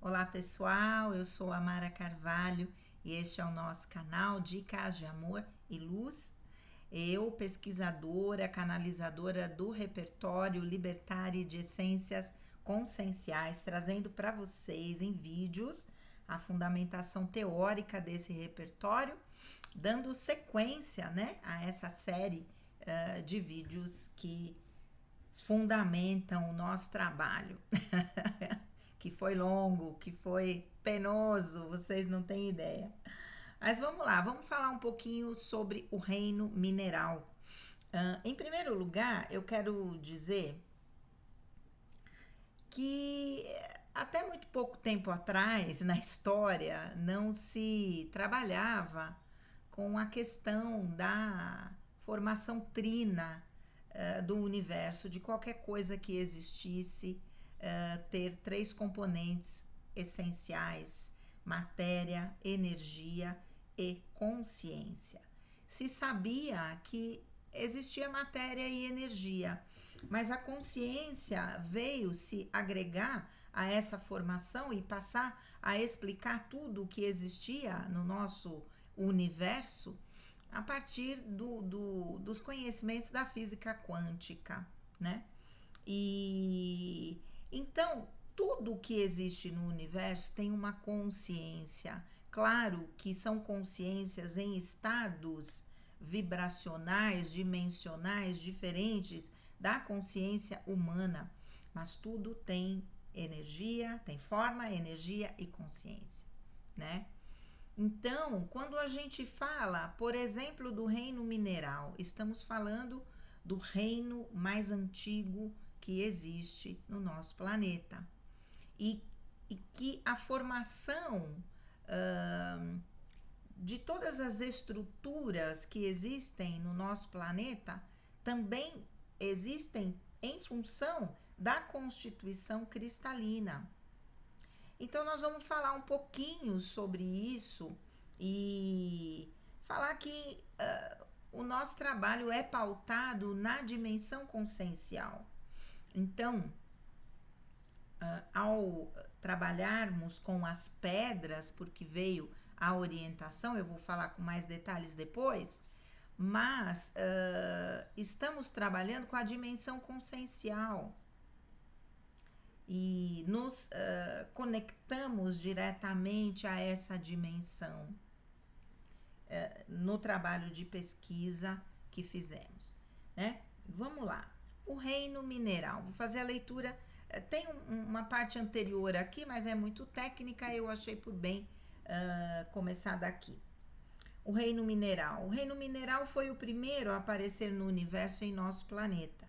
Olá pessoal, eu sou a Mara Carvalho e este é o nosso canal Dicas de Amor e Luz. Eu, pesquisadora, canalizadora do repertório libertário de essências conscienciais, trazendo para vocês em vídeos a fundamentação teórica desse repertório, dando sequência, a essa série de vídeos que fundamentam o nosso trabalho. Que foi longo, que foi penoso, vocês não têm ideia. Mas vamos lá, vamos falar um pouquinho sobre o reino mineral. Em primeiro lugar, eu quero dizer que até muito pouco tempo atrás, na história, não se trabalhava com a questão da formação trina do universo, de qualquer coisa que existisse, ter três componentes essenciais: matéria, energia e consciência. Se sabia que existia matéria e energia, mas a consciência veio se agregar a essa formação e passar a explicar tudo o que existia no nosso universo a partir dos conhecimentos da física quântica, né? E então tudo que existe no universo tem uma consciência. Claro que são consciências em estados vibracionais, dimensionais diferentes da consciência humana, mas tudo tem energia, tem forma, energia e consciência, né? Então, quando a gente fala, por exemplo, do reino mineral, estamos falando do reino mais antigo que existe no nosso planeta. E que a formação de todas as estruturas que existem no nosso planeta também existem em função da constituição cristalina. Então nós vamos falar um pouquinho sobre isso e falar que o nosso trabalho é pautado na dimensão consciencial. Então, ao trabalharmos com as pedras, porque veio a orientação, eu vou falar com mais detalhes depois, mas estamos trabalhando com a dimensão consciencial e nos conectamos diretamente a essa dimensão no trabalho de pesquisa que fizemos, né? Vamos lá. O reino mineral. Vou fazer a leitura. Tem uma parte anterior aqui, mas é muito técnica, eu achei por bem começar daqui. O reino mineral. O reino mineral foi o primeiro a aparecer no universo em nosso planeta,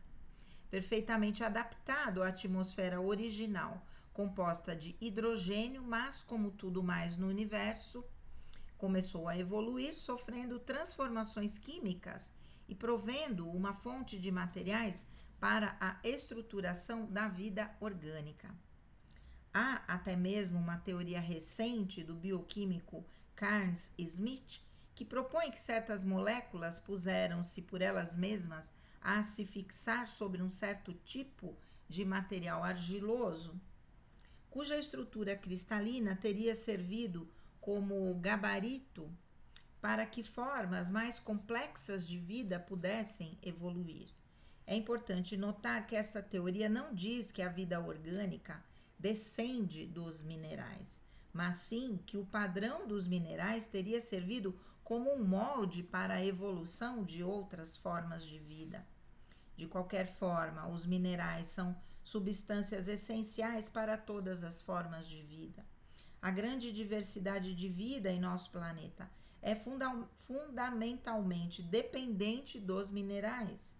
perfeitamente adaptado à atmosfera original, composta de hidrogênio, mas como tudo mais no universo, começou a evoluir, sofrendo transformações químicas e provendo uma fonte de materiais para a estruturação da vida orgânica. Há até mesmo uma teoria recente do bioquímico Carnes Smith que propõe que certas moléculas puseram-se por elas mesmas a se fixar sobre um certo tipo de material argiloso, cuja estrutura cristalina teria servido como gabarito para que formas mais complexas de vida pudessem evoluir. É importante notar que esta teoria não diz que a vida orgânica descende dos minerais, mas sim que o padrão dos minerais teria servido como um molde para a evolução de outras formas de vida. De qualquer forma, os minerais são substâncias essenciais para todas as formas de vida. A grande diversidade de vida em nosso planeta é fundamentalmente dependente dos minerais,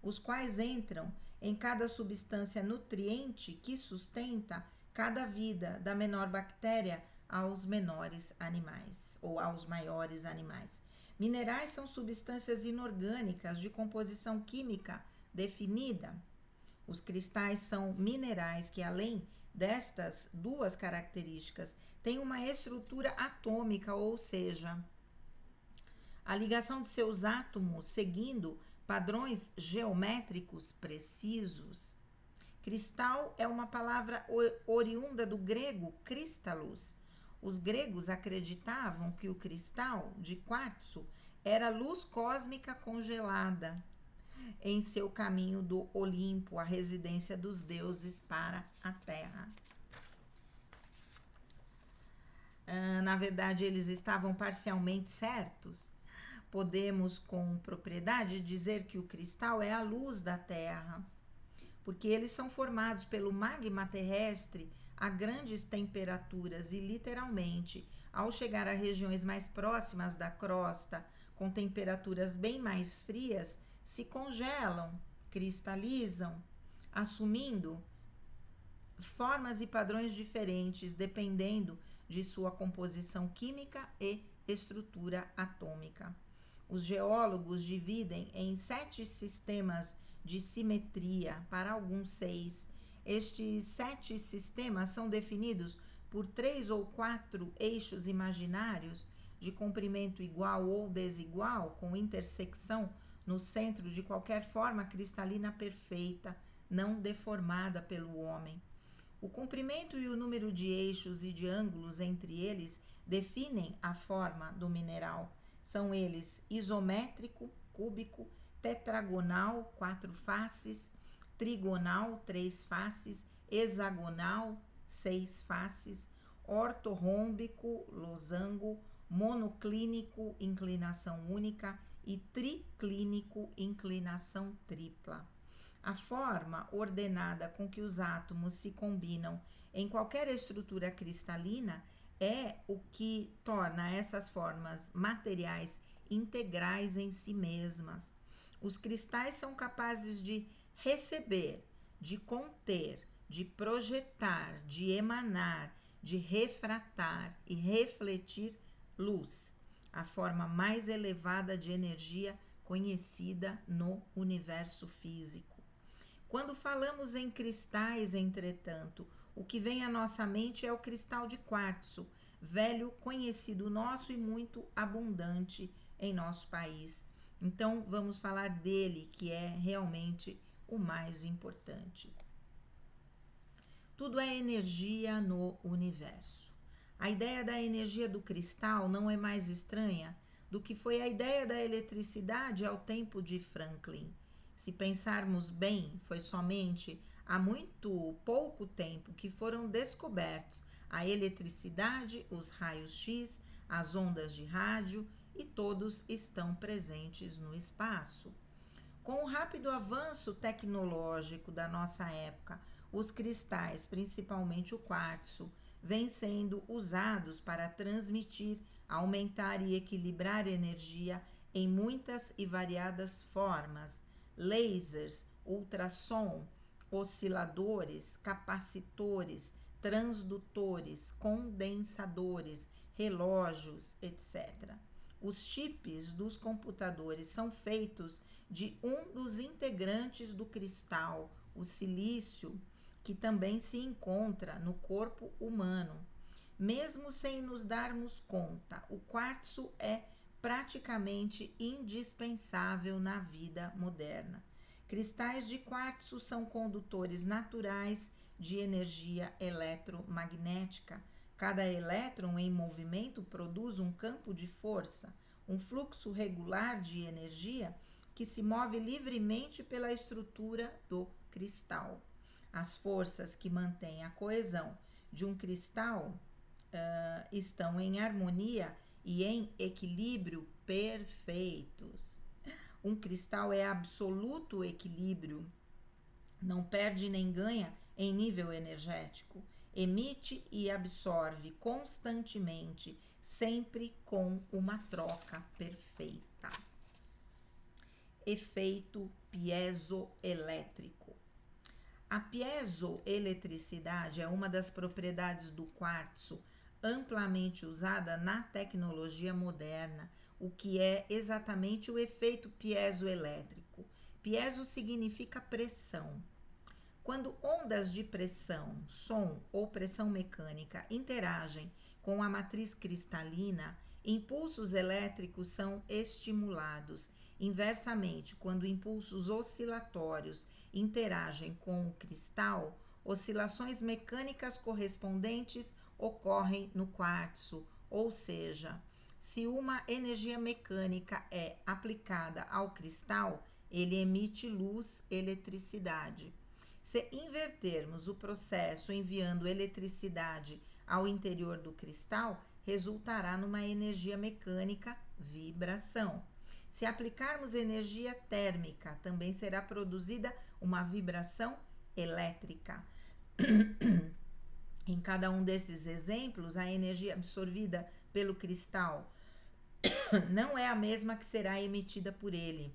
os quais entram em cada substância nutriente que sustenta cada vida, da menor bactéria aos menores animais ou aos maiores animais. Minerais são substâncias inorgânicas de composição química definida. Os cristais são minerais que, além destas duas características, têm uma estrutura atômica, ou seja, a ligação de seus átomos seguindo padrões geométricos precisos. Cristal é uma palavra oriunda do grego cristallos. Os gregos acreditavam que o cristal de quartzo era luz cósmica congelada em seu caminho do Olimpo, a residência dos deuses, para a Terra. Na verdade, eles estavam parcialmente certos. Podemos com propriedade dizer que o cristal é a luz da Terra, porque eles são formados pelo magma terrestre a grandes temperaturas e, literalmente, ao chegar a regiões mais próximas da crosta, com temperaturas bem mais frias, se congelam, cristalizam, assumindo formas e padrões diferentes dependendo de sua composição química e estrutura atômica. Os geólogos dividem em 7 sistemas de simetria, para alguns 6. Estes 7 sistemas são definidos por 3 ou 4 eixos imaginários de comprimento igual ou desigual, com intersecção no centro de qualquer forma cristalina perfeita, não deformada pelo homem. O comprimento e o número de eixos e de ângulos entre eles definem a forma do mineral. São eles isométrico, cúbico, tetragonal, 4 faces, trigonal, 3 faces, hexagonal, 6 faces, ortorrômbico, losango, monoclínico, inclinação única, e triclínico, inclinação tripla. A forma ordenada com que os átomos se combinam em qualquer estrutura cristalina é o que torna essas formas materiais integrais em si mesmas. Os cristais são capazes de receber, de conter, de projetar, de emanar, de refratar e refletir luz, a forma mais elevada de energia conhecida no universo físico. Quando falamos em cristais, entretanto, o que vem à nossa mente é o cristal de quartzo, velho conhecido nosso e muito abundante em nosso país. Então, vamos falar dele, que é realmente o mais importante. Tudo é energia no universo. A ideia da energia do cristal não é mais estranha do que foi a ideia da eletricidade ao tempo de Franklin. Se pensarmos bem, foi somente há muito pouco tempo que foram descobertos a eletricidade, os raios-x, as ondas de rádio, e todos estão presentes no espaço. Com o rápido avanço tecnológico da nossa época, os cristais, principalmente o quartzo, vêm sendo usados para transmitir, aumentar e equilibrar energia em muitas e variadas formas. Lasers, ultrassom, osciladores, capacitores, transdutores, condensadores, relógios, etc. Os chips dos computadores são feitos de um dos integrantes do cristal, o silício, que também se encontra no corpo humano. Mesmo sem nos darmos conta, o quartzo é praticamente indispensável na vida moderna. Cristais de quartzo são condutores naturais de energia eletromagnética. Cada elétron em movimento produz um campo de força, um fluxo regular de energia que se move livremente pela estrutura do cristal. As forças que mantêm a coesão de um cristal estão em harmonia e em equilíbrio perfeitos. Um cristal é absoluto equilíbrio, não perde nem ganha em nível energético, emite e absorve constantemente, sempre com uma troca perfeita. Efeito piezoelétrico. A piezoeletricidade é uma das propriedades do quartzo amplamente usada na tecnologia moderna. O que é exatamente o efeito piezoelétrico? Piezo significa pressão. Quando ondas de pressão, som ou pressão mecânica interagem com a matriz cristalina, impulsos elétricos são estimulados. Inversamente, quando impulsos oscilatórios interagem com o cristal, oscilações mecânicas correspondentes ocorrem no quartzo, ou seja, se uma energia mecânica é aplicada ao cristal, ele emite luz, eletricidade. Se invertermos o processo enviando eletricidade ao interior do cristal, resultará numa energia mecânica, vibração. Se aplicarmos energia térmica, também será produzida uma vibração elétrica. Em cada um desses exemplos, a energia absorvida pelo cristal não é a mesma que será emitida por ele.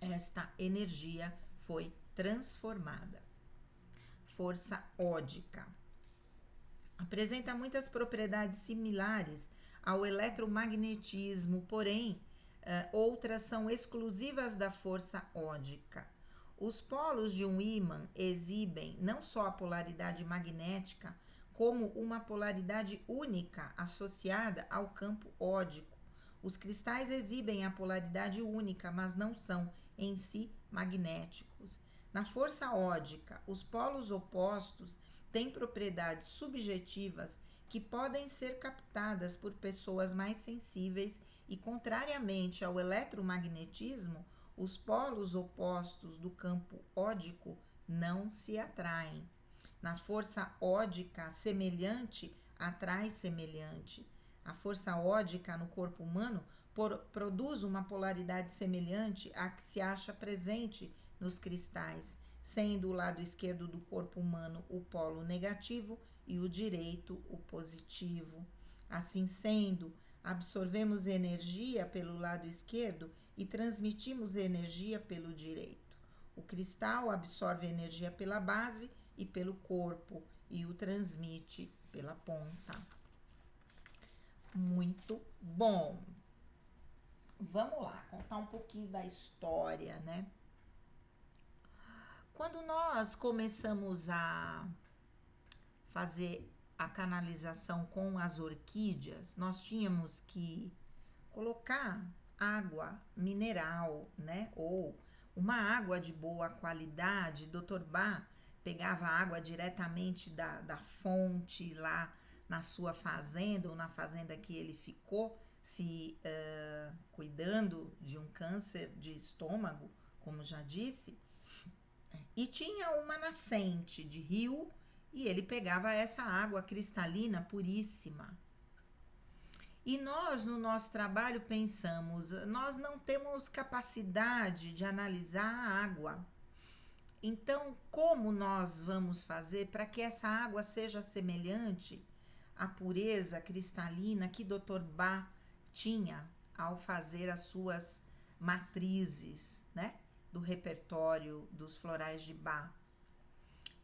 Esta energia foi transformada. Força ódica. Apresenta muitas propriedades similares ao eletromagnetismo, porém, outras são exclusivas da força ódica. Os polos de um ímã exibem não só a polaridade magnética, como uma polaridade única associada ao campo ódico. Os cristais exibem a polaridade única, mas não são, em si, magnéticos. Na força ódica, os polos opostos têm propriedades subjetivas que podem ser captadas por pessoas mais sensíveis e, contrariamente ao eletromagnetismo, os polos opostos do campo ódico não se atraem. Na força ódica, semelhante atrai semelhante. A força ódica no corpo humano produz uma polaridade semelhante à que se acha presente nos cristais, sendo o lado esquerdo do corpo humano o polo negativo e o direito o positivo. Assim sendo, absorvemos energia pelo lado esquerdo e transmitimos energia pelo direito. O cristal absorve energia pela base e pelo corpo e o transmite pela ponta. Muito bom! Vamos lá, contar um pouquinho da história, né? Quando nós começamos a fazer a canalização com as orquídeas, nós tínhamos que colocar água mineral, né? Ou uma água de boa qualidade. Dr. Bach pegava água diretamente da fonte lá na sua fazenda, ou na fazenda que ele ficou, se cuidando de um câncer de estômago, como já disse, e tinha uma nascente de rio, e ele pegava essa água cristalina puríssima. E nós, no nosso trabalho, pensamos, nós não temos capacidade de analisar a água. Então, como nós vamos fazer para que essa água seja semelhante à pureza cristalina que Dr. Bach tinha ao fazer as suas matrizes, né, do repertório dos florais de Bach?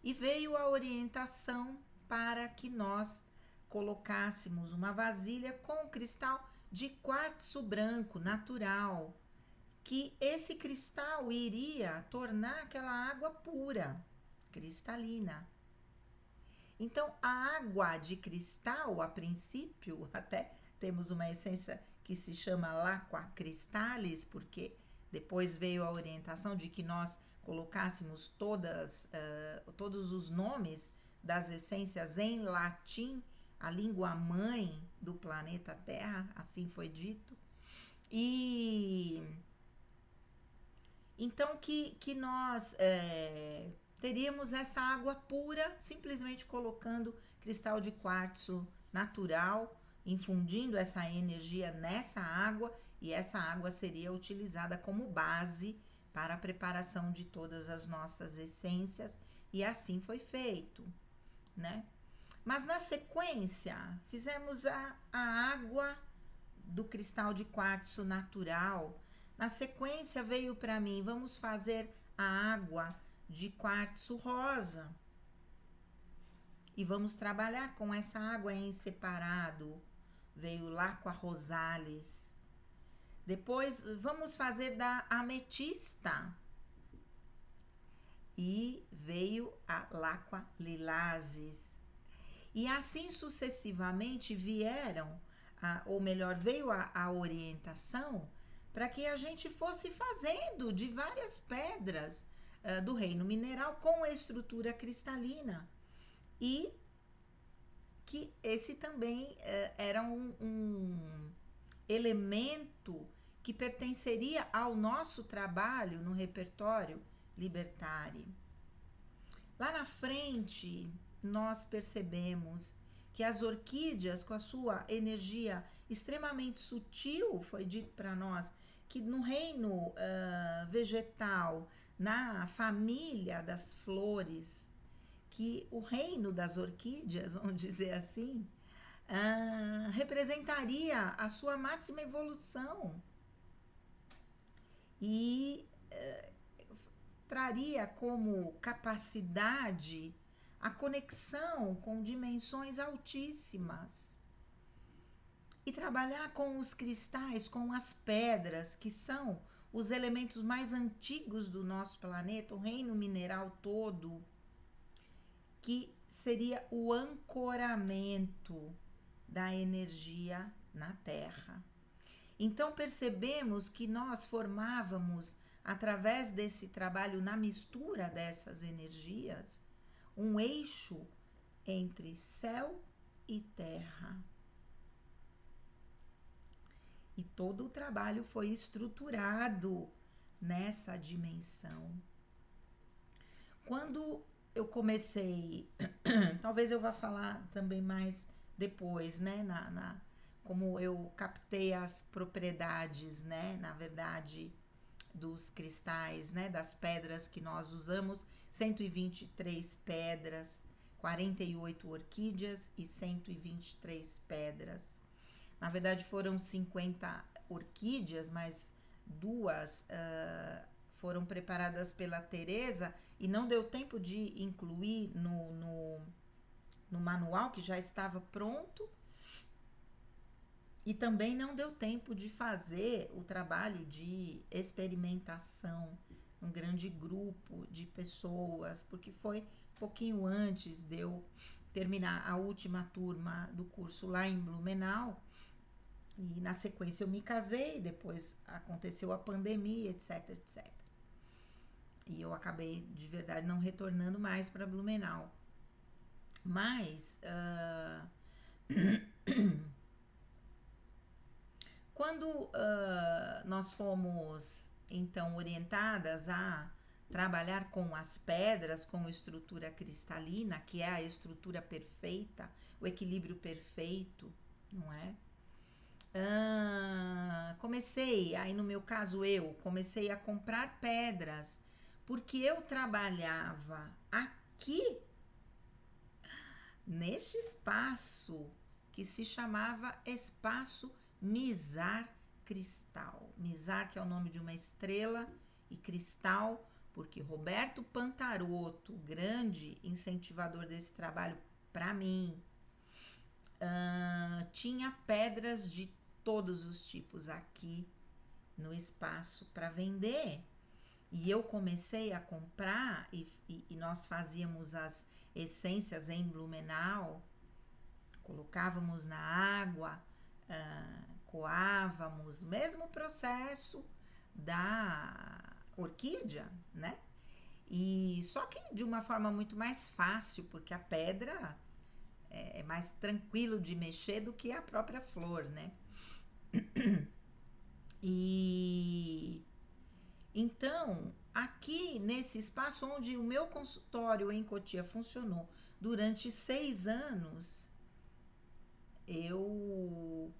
E veio a orientação para que nós colocássemos uma vasilha com cristal de quartzo branco natural, que esse cristal iria tornar aquela água pura, cristalina. Então, a água de cristal, a princípio, até temos uma essência que se chama Laqua Crystallis, porque depois veio a orientação de que nós colocássemos todos os nomes das essências em latim, a língua mãe do planeta Terra, assim foi dito. E então que nós teríamos essa água pura, simplesmente colocando cristal de quartzo natural, infundindo essa energia nessa água, e essa água seria utilizada como base para a preparação de todas as nossas essências, e assim foi feito, né? Mas na sequência, fizemos a água do cristal de quartzo natural. Na sequência veio para mim, vamos fazer a água de quartzo rosa. E vamos trabalhar com essa água em separado. Veio Laqua Rosalis. Depois vamos fazer da ametista. E veio a Laqua Lilasis. E assim sucessivamente vieram, ou melhor, veio a orientação para que a gente fosse fazendo de várias pedras do reino mineral com a estrutura cristalina. E que esse também era um elemento que pertenceria ao nosso trabalho no repertório libertário. Lá na frente, nós percebemos que as orquídeas, com a sua energia extremamente sutil, foi dito para nós que no reino vegetal, na família das flores, que o reino das orquídeas, vamos dizer assim, representaria a sua máxima evolução e traria como capacidade a conexão com dimensões altíssimas e trabalhar com os cristais, com as pedras, que são os elementos mais antigos do nosso planeta, o reino mineral todo, que seria o ancoramento da energia na Terra. Então percebemos que nós formávamos, através desse trabalho na mistura dessas energias, um eixo entre céu e terra. E todo o trabalho foi estruturado nessa dimensão. Quando eu comecei, talvez eu vá falar também mais depois, né, como eu captei as propriedades, né, na verdade, dos cristais, né, das pedras que nós usamos, 123 pedras, 48 orquídeas e 123 pedras. Na verdade foram 50 orquídeas, mas duas foram preparadas pela Teresa e não deu tempo de incluir no manual, que já estava pronto. E também não deu tempo de fazer o trabalho de experimentação, um grande grupo de pessoas, porque foi um pouquinho antes de eu terminar a última turma do curso lá em Blumenau. E na sequência eu me casei, depois aconteceu a pandemia, etc, etc. E eu acabei de verdade não retornando mais para Blumenau. Mas quando nós fomos então orientadas a trabalhar com as pedras, com estrutura cristalina, que é a estrutura perfeita, o equilíbrio perfeito, não é? Comecei, aí no meu caso eu comecei a comprar pedras, porque eu trabalhava aqui neste espaço que se chamava Espaço Mizar Cristal. Mizar, que é o nome de uma estrela, e cristal, porque Roberto Pantarotto, grande incentivador desse trabalho para mim, tinha pedras de todos os tipos aqui no espaço para vender. E eu comecei a comprar e nós fazíamos as essências em Blumenau, colocávamos na água, coávamos, mesmo processo da orquídea, né? E só que de uma forma muito mais fácil, porque a pedra é mais tranquilo de mexer do que a própria flor, né? E então, aqui nesse espaço onde o meu consultório em Cotia funcionou durante 6 anos, eu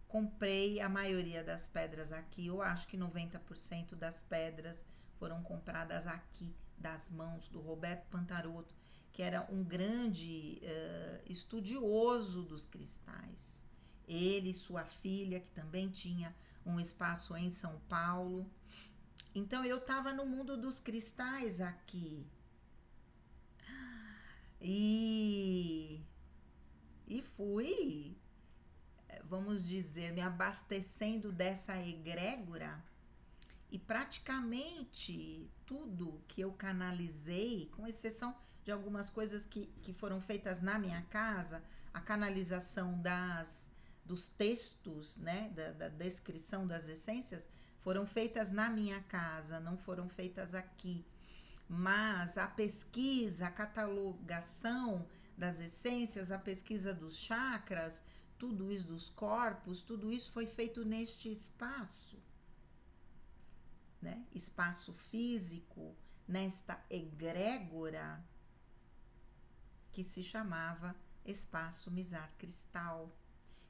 comprei a maioria das pedras aqui. Eu acho que 90% das pedras foram compradas aqui, das mãos do Roberto Pantarotto, que era um grande estudioso dos cristais. Ele e sua filha, que também tinha um espaço em São Paulo. Então eu estava no mundo dos cristais aqui. E fui, vamos dizer, me abastecendo dessa egrégora. E praticamente tudo que eu canalizei, com exceção de algumas coisas que foram feitas na minha casa, a canalização dos textos, né, da descrição das essências, foram feitas na minha casa, não foram feitas aqui. mas a pesquisa, a catalogação das essências, a pesquisa dos chakras, tudo isso dos corpos, tudo isso foi feito neste espaço, né? Espaço físico, nesta egrégora que se chamava Espaço Mizar Cristal,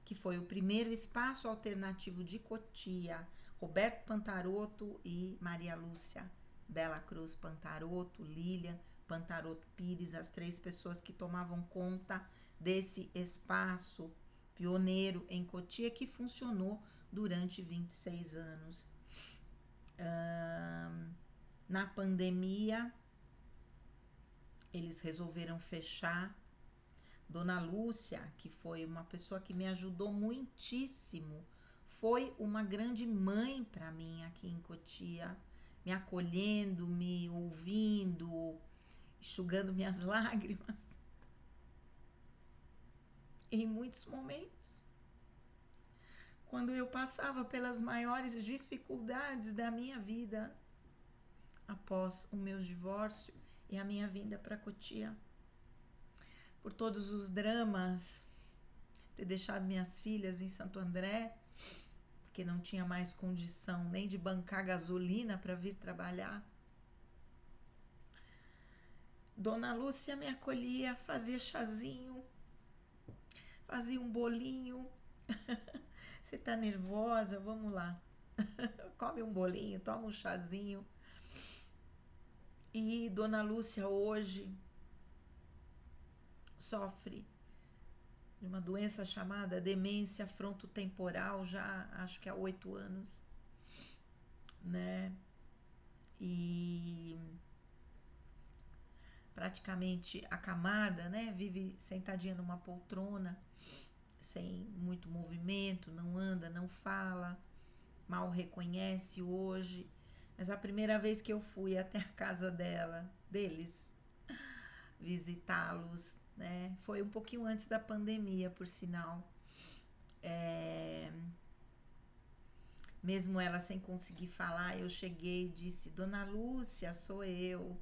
que foi o primeiro espaço alternativo de Cotia. Roberto Pantarotto e Maria Lúcia Dela Cruz Pantarotto, Lilian Pantarotto Pires, as 3 pessoas que tomavam conta desse espaço pioneiro em Cotia, que funcionou durante 26 anos. Na pandemia, eles resolveram fechar. Dona Lúcia, que foi uma pessoa que me ajudou muitíssimo, foi uma grande mãe para mim aqui em Cotia, me acolhendo, me ouvindo, enxugando minhas lágrimas em muitos momentos. Quando eu passava pelas maiores dificuldades da minha vida, após o meu divórcio e a minha vinda para Cotia, por todos os dramas, ter deixado minhas filhas em Santo André, porque não tinha mais condição nem de bancar gasolina para vir trabalhar. Dona Lúcia me acolhia, fazia chazinho, fazia um bolinho. Você tá nervosa? Vamos lá. Come um bolinho, toma um chazinho. E Dona Lúcia hoje sofre de uma doença chamada demência frontotemporal, já acho que há 8 anos, né? E praticamente acamada, né? Vive sentadinha numa poltrona, sem muito movimento, não anda, não fala, mal reconhece hoje. Mas a primeira vez que eu fui até a casa deles, visitá-los, né? Foi um pouquinho antes da pandemia, por sinal. Mesmo ela sem conseguir falar, eu cheguei e disse: Dona Lúcia, sou eu.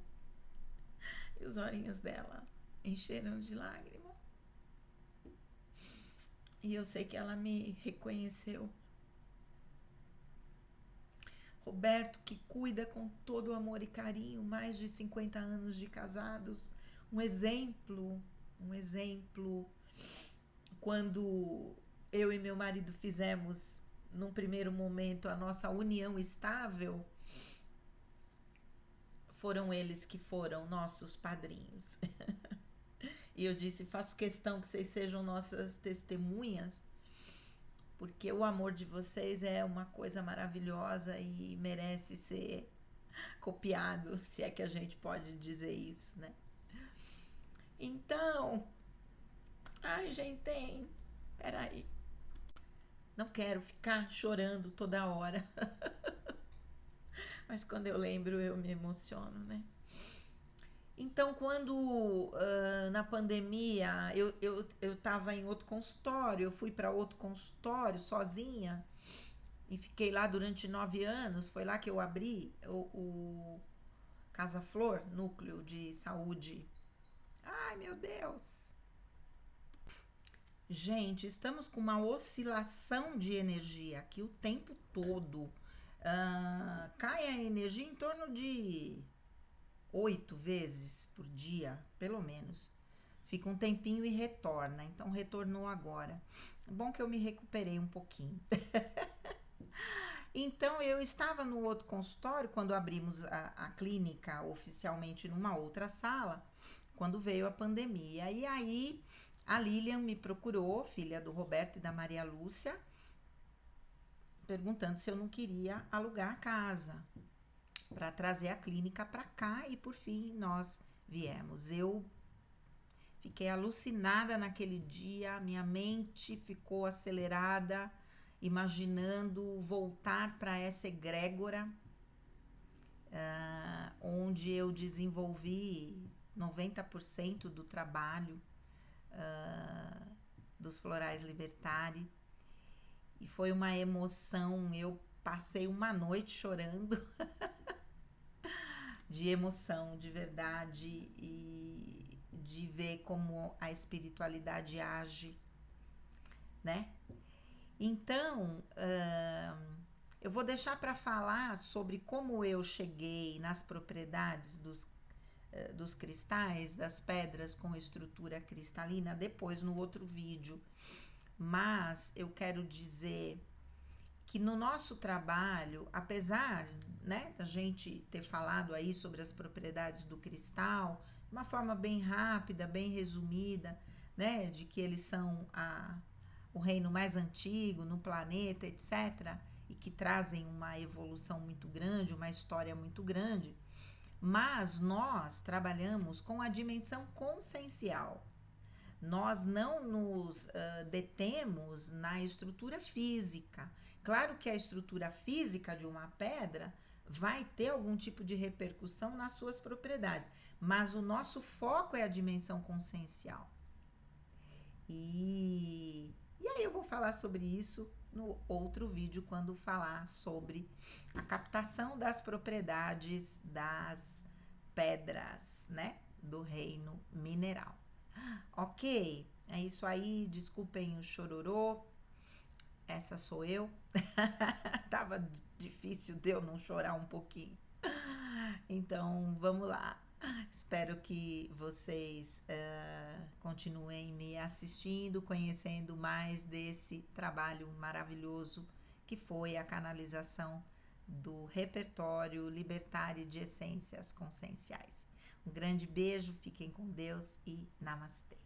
E os olhinhos dela encheram de lágrima. E eu sei que ela me reconheceu. Roberto, que cuida com todo o amor e carinho, mais de 50 anos de casados, um exemplo. Quando eu e meu marido fizemos, num primeiro momento, a nossa união estável, foram eles que foram nossos padrinhos. E eu disse: faço questão que vocês sejam nossas testemunhas, porque o amor de vocês é uma coisa maravilhosa e merece ser copiado, se é que a gente pode dizer isso, né? Então, ai, gente, peraí. Não quero ficar chorando toda hora. Mas quando eu lembro, eu me emociono, né? Então, quando na pandemia eu estava em outro consultório, eu fui para outro consultório sozinha e fiquei lá durante 9 anos. Foi lá que eu abri o Casa Flor, Núcleo de Saúde. Ai, meu Deus! Gente, estamos com uma oscilação de energia aqui o tempo todo. Cai a energia em torno de 8 vezes por dia, pelo menos. Fica um tempinho e retorna. Então, retornou agora. É bom que eu me recuperei um pouquinho. Então, eu estava no outro consultório, quando abrimos a clínica oficialmente numa outra sala, quando veio a pandemia. E aí, a Lilian me procurou, filha do Roberto e da Maria Lúcia, perguntando se eu não queria alugar a casa para trazer a clínica para cá, e por fim nós viemos. Eu fiquei alucinada naquele dia, minha mente ficou acelerada, imaginando voltar para essa egrégora, onde eu desenvolvi 90% do trabalho dos Florais Libertari, e foi uma emoção. Eu passei uma noite chorando de emoção, de verdade e de ver como a espiritualidade age, né? Então, eu vou deixar para falar sobre como eu cheguei nas propriedades dos cristais, das pedras com estrutura cristalina, depois no outro vídeo. Mas eu quero dizer que no nosso trabalho, apesar, né, da gente ter falado aí sobre as propriedades do cristal, de uma forma bem rápida, bem resumida, né, de que eles são o reino mais antigo no planeta, etc., e que trazem uma evolução muito grande, uma história muito grande, mas nós trabalhamos com a dimensão consciencial. Nós não nos detemos na estrutura física. Claro que a estrutura física de uma pedra vai ter algum tipo de repercussão nas suas propriedades, mas o nosso foco é a dimensão consciencial. E aí eu vou falar sobre isso no outro vídeo, quando falar sobre a captação das propriedades das pedras, né, do reino mineral. Ok, é isso aí. Desculpem o chororô. Essa sou eu. Tava difícil de eu não chorar um pouquinho. Então, vamos lá. Espero que vocês continuem me assistindo, conhecendo mais desse trabalho maravilhoso que foi a canalização do repertório libertário de essências conscienciais. Um grande beijo, fiquem com Deus e namastê.